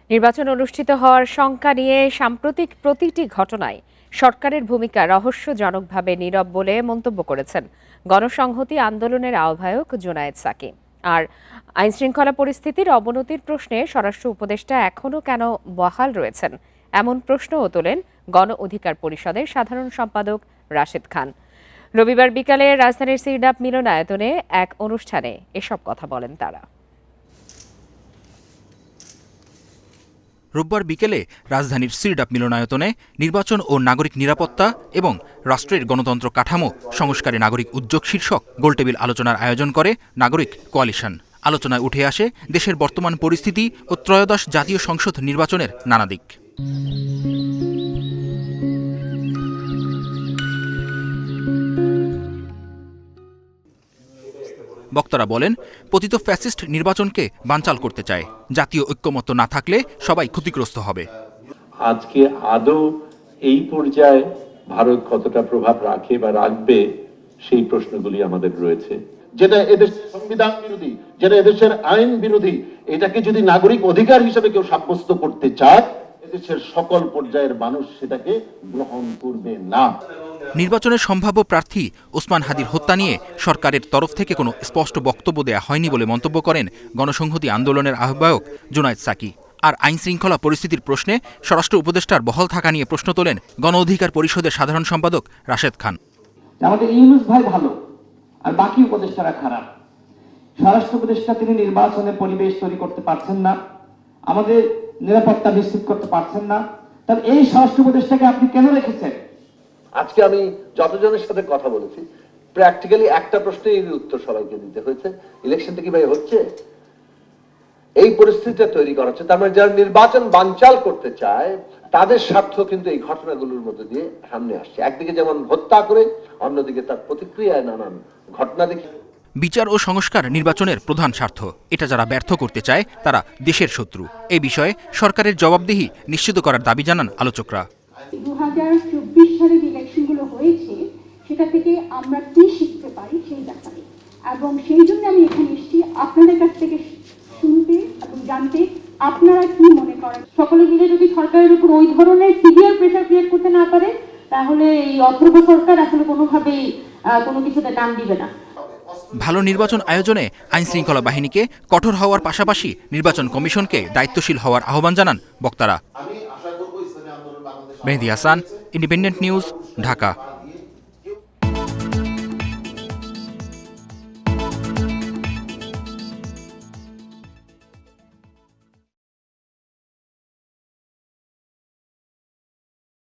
নির্বাচন অনুষ্ঠিত হওয়ার শঙ্কা নিয়ে সাম্প্রতিক প্রতিটি ঘটনায় সরকারের ভূমিকা রহস্যজনকভাবে নীরব বলে মন্তব্য করেছেন গণসংহতি আন্দোলনের আহ্বায়ক জুনায়েদ সাকি। আর আইনশৃঙ্খলা পরিস্থিতির অবনতির প্রশ্নে স্বরাষ্ট্র উপদেষ্টা এখনও কেন বহাল রয়েছেন এমন প্রশ্নও তোলেন গণ অধিকার পরিষদের সাধারণ সম্পাদক রাশেদ খান। রবিবার বিকালে রাজধানীর সিরডাপ মিলনায়তনে এক অনুষ্ঠানে এসব কথা বলেন তারা। রোববার বিকেলে রাজধানীর সিরডাপ মিলনায়তনে নির্বাচন ও নাগরিক নিরাপত্তা এবং রাষ্ট্রের গণতন্ত্র কাঠামো সংস্কারে নাগরিক উদ্যোগ শীর্ষক গোলটেবিল আলোচনার আয়োজন করে নাগরিক কোয়ালিশন। আলোচনায় উঠে আসে দেশের বর্তমান পরিস্থিতি ও ত্রয়োদশ জাতীয় সংসদ নির্বাচনের নানা দিক। বক্তারা বলেন, পতিত ফ্যাসিস্ট নির্বাচনকে বানচাল করতে চায়। জাতীয় ঐক্যমত্য না থাকলে সবাই ক্ষতিগ্রস্ত হবে। আজকে আদৌ এই পর্যায়ে ভারত কতটা প্রভাব রাখে বা রাখবে সেই প্রশ্নগুলি আমাদের রয়েছে। যেটা এদেশের সংবিধান বিরোধী, যেটা এদেশের আইন বিরোধী, এটাকে যদি নাগরিক অধিকার হিসেবে কেউ সাব্যস্ত করতে চায়, এদেশের সকল পর্যায়ের মানুষ সেটাকে গ্রহণ করবে না। নির্বাচনের সম্ভাব্য প্রার্থী ওসমান হাদির হত্যা নিয়ে সরকারের তরফ থেকে কোনো স্পষ্ট বক্তব্য দেয়া হয়নি বলে মন্তব্য করেন গণসংহতি আন্দোলনের আহ্বায়ক জুনায়েদ সাকি। আর আইনশৃঙ্খলা পরিস্থিতির প্রশ্নে স্বরাষ্ট্র উপদেষ্টার বহাল থাকা নিয়ে প্রশ্ন তোলেন গণ অধিকার পরিষদের সাধারণ সম্পাদক রাশেদ খান। আমাদের ইউনূস ভাই ভালো আর বাকি উপদেষ্টারা খারাপ। স্বরাষ্ট্র উপদেষ্টা তিনি নির্বাচনের পরিবেশ তৈরি করতে পারছেন না, আমাদের নিরাপত্তা নিশ্চিত করতে পারছেন না। তাহলে এই স্বরাষ্ট্র উপদেষ্টাকে আপনি কেন রেখেছেন? আজকে আমি যতজনের সাথে কথা বলেছি, প্র্যাকটিক্যালি একটা প্রশ্নের উত্তর সবাইকে দিতে হয়েছে, ইলেকশনটা কি ভাই হচ্ছে? এই পরিস্থিতিটা তৈরি করা হচ্ছে। তার মানে যারা নির্বাচন বানচাল করতে চায় তাদের স্বার্থ কিন্তু এই ঘটনাগুলোর মধ্যে দিয়ে সামনে আসছে। একদিকে যেমন হত্যা করে, অন্যদিকে তার প্রতিক্রিয়ায় নানান ঘটনা দেখি। বিচার ও সংস্কার নির্বাচনের প্রধান স্বার্থ। এটা যারা ব্যর্থ করতে চায় তারা দেশের শত্রু। এই বিষয়ে সরকারের জবাবদিহি নিশ্চিত করার দাবি জানান আলোচকরা। 2024 সালের ইলেকশনগুলো হয়েছে, সেটা থেকে আমরা কি শিখতে পারি সেই ব্যাপারে, এবং সেই জন্য আমি এখানে এসেছি আপনাদের কাছ থেকে শুনতে এবং জানতে আপনারা কি মনে করেন। সকলে মিলে যদি সরকারের উপর ওই ধরনের সিভিয়ার প্রেসার ক্রিয়েট করতে না পারে, তাহলে এই অথর্ব সরকার আসলে কোনোভাবেই কোনো কিছুতে টান দিবে না। ভালো নির্বাচন আয়োজনে আইনশৃঙ্খলা বাহিনীকে কঠোর হওয়ার পাশাপাশি নির্বাচন কমিশনকে দায়িত্বশীল হওয়ার আহ্বান জানান বক্তারা। মেহেদী হাসান, ইন্ডিপেন্ডেন্ট নিউজ, ঢাকা।